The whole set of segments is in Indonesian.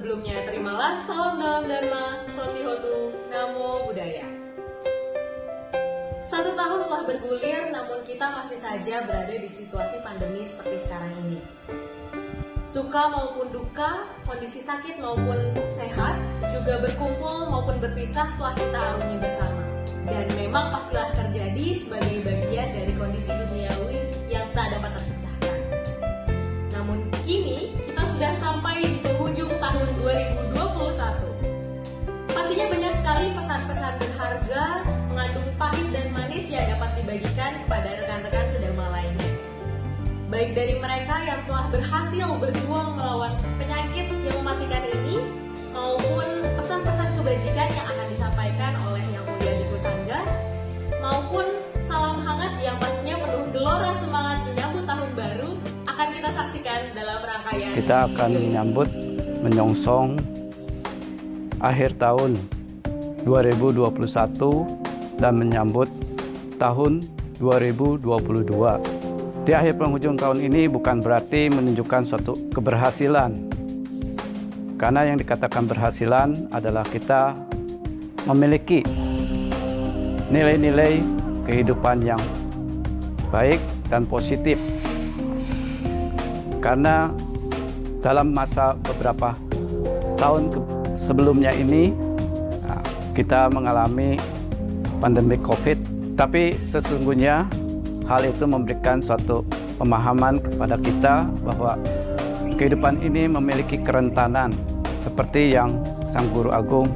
Sebelumnya, terimalah salam dalam Dharma, Sotihotu, Namo Buddhaya. 1 tahun telah bergulir, namun kita masih saja berada di situasi pandemi seperti sekarang ini. Suka maupun duka, kondisi sakit maupun sehat, juga berkumpul maupun berpisah telah kita arungi bersama. Dan memang pastilah terjadi sebagai bagian dari kondisi duniawi yang tak dapat terpisahkan. Namun kini, kita sudah sampai di penghujung tahun 2021. Pastinya banyak sekali pesan-pesan berharga, mengandung pahit dan manis yang dapat dibagikan kepada rekan-rekan sedama lainnya. Baik dari mereka yang telah berhasil berjuang melawan penyakit yang mematikan ini, maupun pesan-pesan kebajikan yang akan disampaikan oleh Yang Mulia Biku Sangga, maupun salam hangat yang pastinya penuh gelora semangat menyambut tahun baru akan kita saksikan dalam rangkaian. Kita akan menyambut menyongsong akhir tahun 2021 dan menyambut tahun 2022. Di akhir penghujung tahun ini bukan berarti menunjukkan suatu keberhasilan. Karena yang dikatakan berhasilan adalah kita memiliki nilai-nilai kehidupan yang baik dan positif. Karena dalam masa beberapa tahun sebelumnya ini kita mengalami pandemi COVID, tapi sesungguhnya hal itu memberikan suatu pemahaman kepada kita bahwa kehidupan ini memiliki kerentanan seperti yang Sang Guru Agung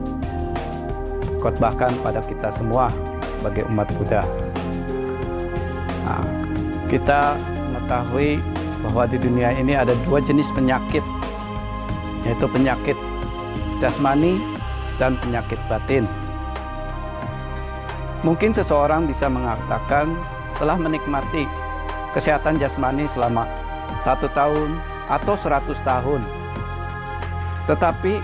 khotbahkan pada kita semua sebagai umat Buddha. Kita mengetahui bahwa di dunia ini ada 2 jenis penyakit, yaitu penyakit jasmani dan penyakit batin. Mungkin seseorang bisa mengatakan telah menikmati kesehatan jasmani selama 1 tahun atau 100 tahun. Tetapi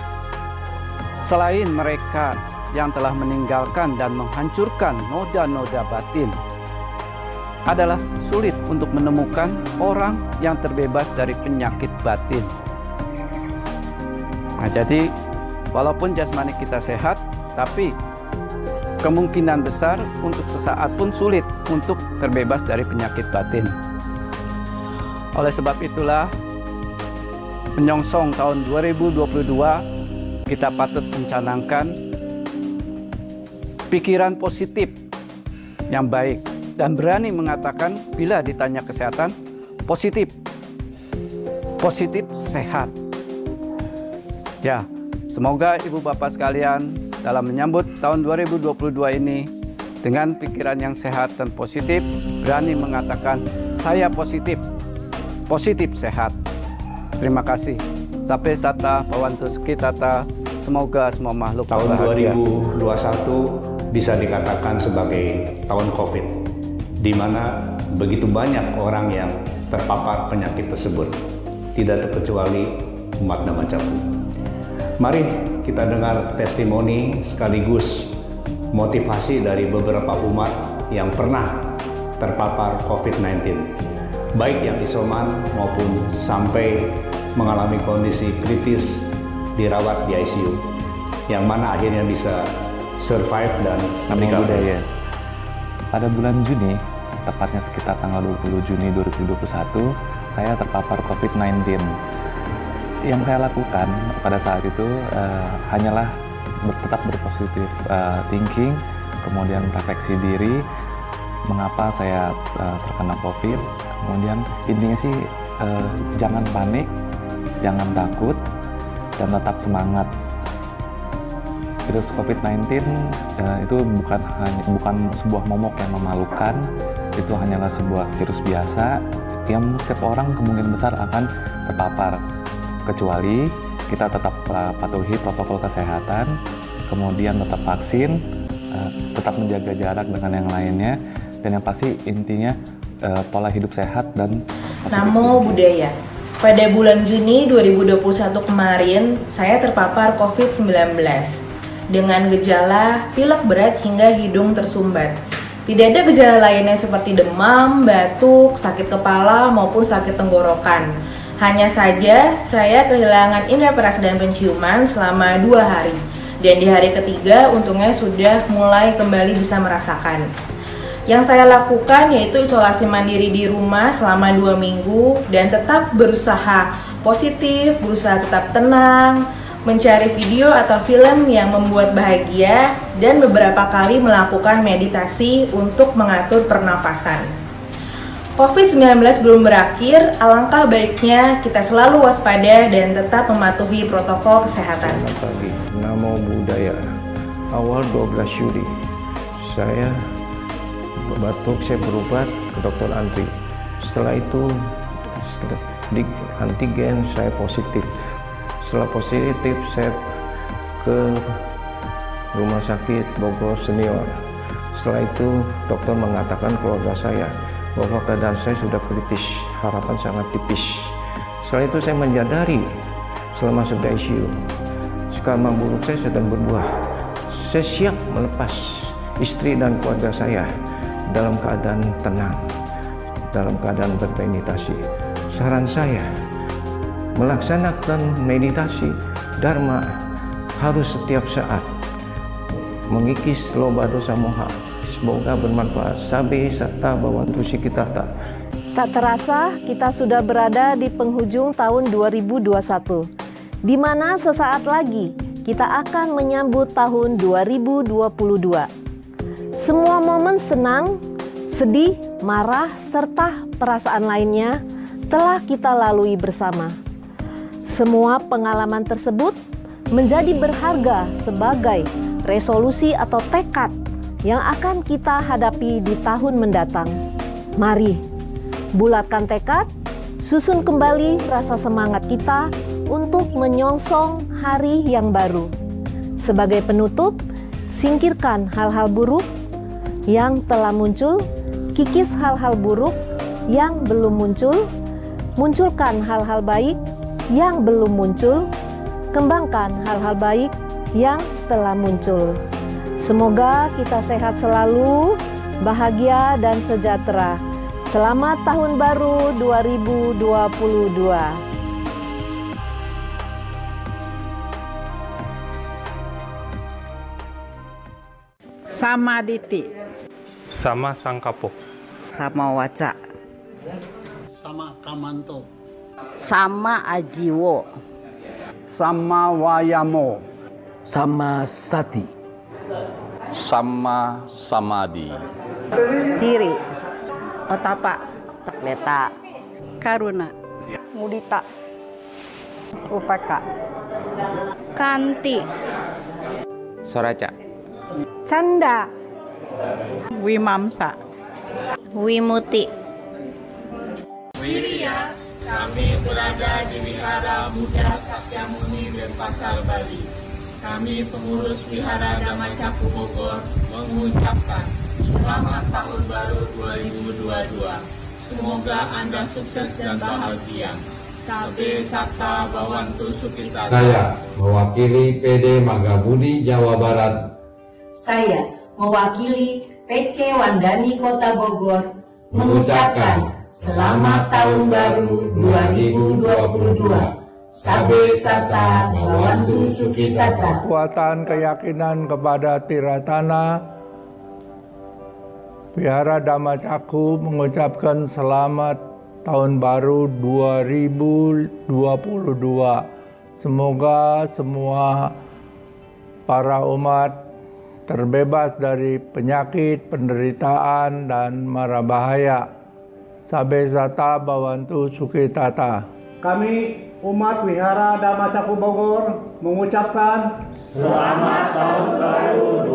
selain mereka yang telah meninggalkan dan menghancurkan noda-noda batin, adalah sulit untuk menemukan orang yang terbebas dari penyakit batin. Nah, jadi walaupun jasmani kita sehat, tapi kemungkinan besar untuk sesaat pun sulit untuk terbebas dari penyakit batin. Oleh sebab itulah, menyongsong tahun 2022, kita patut mencanangkan pikiran positif yang baik dan berani mengatakan bila ditanya kesehatan, positif sehat. Ya, semoga ibu bapak sekalian dalam menyambut tahun 2022 ini dengan pikiran yang sehat dan positif, berani mengatakan saya positif sehat. Terima kasih. Sampai sata Bhavantu Sukhi Tata. Semoga semua makhluk tahun berbahagia. 2021 bisa dikatakan sebagai tahun COVID, di mana begitu banyak orang yang terpapar penyakit tersebut, tidak terkecuali umat Dhammacakkhu. Mari kita dengar testimoni sekaligus motivasi dari beberapa umat yang pernah terpapar COVID-19, baik yang isoman maupun sampai mengalami kondisi kritis dirawat di ICU, yang mana akhirnya bisa survive dan meninggal dunia. Pada bulan Juni, tepatnya sekitar tanggal 20 Juni 2021, saya terpapar COVID-19. Yang saya lakukan pada saat itu hanyalah tetap berpositif thinking, kemudian refleksi diri, mengapa saya terkena COVID. Kemudian intinya sih jangan panik, jangan takut, dan tetap semangat. Virus COVID-19 itu bukan sebuah momok yang memalukan, itu hanyalah sebuah virus biasa yang setiap orang kemungkinan besar akan terpapar, kecuali kita tetap patuhi protokol kesehatan, kemudian tetap vaksin, tetap menjaga jarak dengan yang lainnya, dan yang pasti intinya pola hidup sehat dan positif. Namo Buddhaya. Pada bulan Juni 2021 kemarin, saya terpapar COVID-19 dengan gejala pilek berat hingga hidung tersumbat. Tidak ada gejala lainnya seperti demam, batuk, sakit kepala, maupun sakit tenggorokan. Hanya saja saya kehilangan indera perasa dan penciuman selama 2 hari. Dan di hari ketiga untungnya sudah mulai kembali bisa merasakan. Yang saya lakukan yaitu isolasi mandiri di rumah selama 2 minggu dan tetap berusaha positif, berusaha tetap tenang, mencari video atau film yang membuat bahagia, dan beberapa kali melakukan meditasi untuk mengatur pernafasan. COVID-19 belum berakhir, alangkah baiknya kita selalu waspada dan tetap mematuhi protokol kesehatan. Selamat pagi, Namo Buddhaya. Awal 12 Juli, saya batuk, saya berobat ke dokter Andri. Setelah itu di antigen saya positif. Setelah positif saya ke rumah sakit Bogor Senior. Setelah itu dokter mengatakan keluarga saya bahwa keadaan saya sudah kritis, harapan sangat tipis. Setelah itu saya menyadari selama di ICU karma buruk saya sedang berbuah. Saya siap melepas istri dan keluarga saya dalam keadaan tenang, dalam keadaan bermeditasi. Saran saya, melaksanakan meditasi Dharma harus setiap saat, mengikis loba dosa moha. Semoga bermanfaat. Sabe satta bawantu sikitata. Tak terasa kita sudah berada di penghujung tahun 2021, di mana sesaat lagi kita akan menyambut tahun 2022. Semua momen senang, sedih, marah, serta perasaan lainnya telah kita lalui bersama. Semua pengalaman tersebut menjadi berharga sebagai resolusi atau tekad yang akan kita hadapi di tahun mendatang. Mari, bulatkan tekad, susun kembali rasa semangat kita untuk menyongsong hari yang baru. Sebagai penutup, singkirkan hal-hal buruk yang telah muncul, kikis hal-hal buruk yang belum muncul, munculkan hal-hal baik yang belum muncul, kembangkan hal-hal baik yang telah muncul. Semoga kita sehat selalu, bahagia dan sejahtera. Selamat Tahun Baru 2022. Sama Diti, sama Sangkapo, sama Waca, sama Kamanto, sama Ajiwo, sama Wayamo, sama Sati, sama Samadi, Hiri, Otapa, Meta, Karuna, Mudita, Upaka, Kanti, Soraca, Canda, Wimamsa, Wimuti. Wirya, kami berada di Wihara Buddha Sakyamuni Denpasar, Bali. Kami pengurus Wihara Dhamma Cakku Bogor mengucapkan selamat tahun baru 2022. Semoga Anda sukses dan bahagia. Sabe satta bawantu sukitata. Saya mewakili PD Magabudi Jawa Barat. Saya mewakili PC Wandani Kota Bogor mengucapkan selamat tahun baru 2022. Sabe satta bawantu sukitata. Kekuatan keyakinan kepada Tiratana, Wihara Dhamma Cakku mengucapkan selamat tahun baru 2022. Semoga semua para umat terbebas dari penyakit, penderitaan, dan mara bahaya. Sabe satta bawantu sukitata. Kami umat Wihara Dhamma Cakku Bogor mengucapkan selamat tahun baru